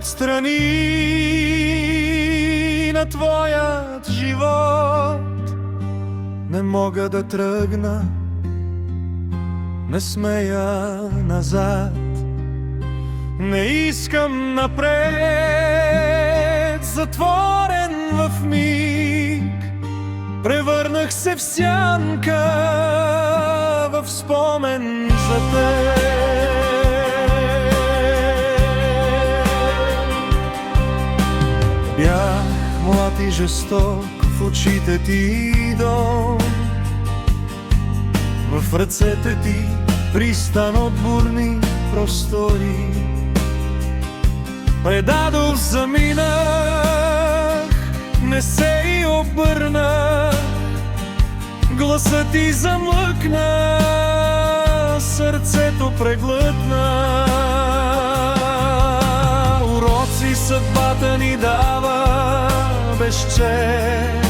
отстрани на твоят живот. Не мога да тръгна, не смея назад. Не искам напред, затворен в миг. Превърнах се в сянка, в спомен за теб. Бях млад и жесток, в очите ти дом, в ръцете ти пристан от бурни простори. Предадох, заминах, не се и обърнах. Гласът ти замлъкна, сърцето преглътна. Уроци съдбата ни дава безчет,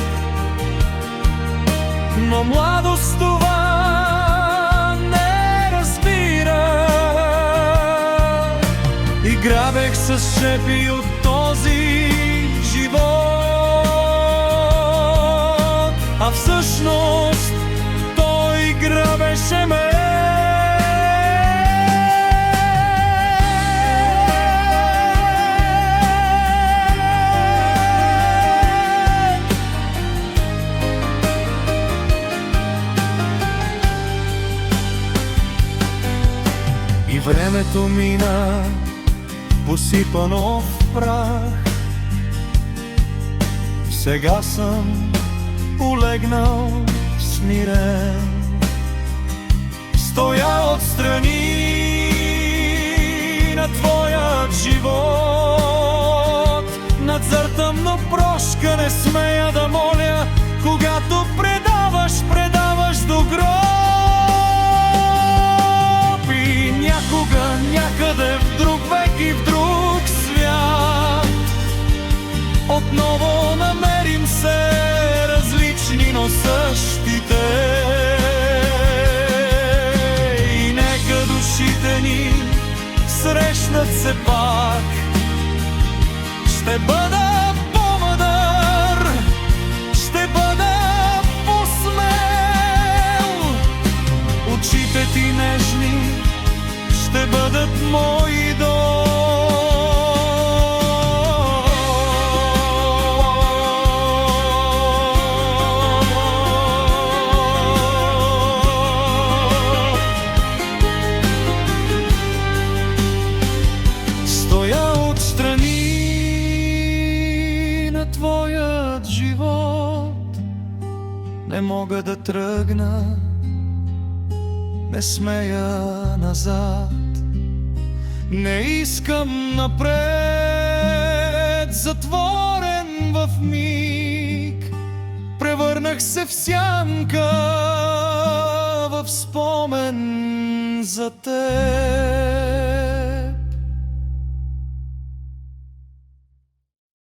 но младост това не разбира. И грабех с шепи от този живот, а всъщност той грабеше ме. И времето мина, посипано в прах. Сега съм улегнал смирен. Стоя отстрани на твоят живот. Над зъртъмно прошка не смея да моля. Когато предаваш, предаваш до гроб. И някога, някъде в друг век и в друг свят отново намерим се, различни, но същите. И нека душите ни срещнат се пак. Ще бъда по-мъдър, ще бъда по-смел. Очите ти нежни ще бъдат мои дом. Стоя отстрани на твоят живот. Не мога да тръгна, не смея назад. Не искам напред, затворен в миг. Превърнах се в сянка, в спомен за теб.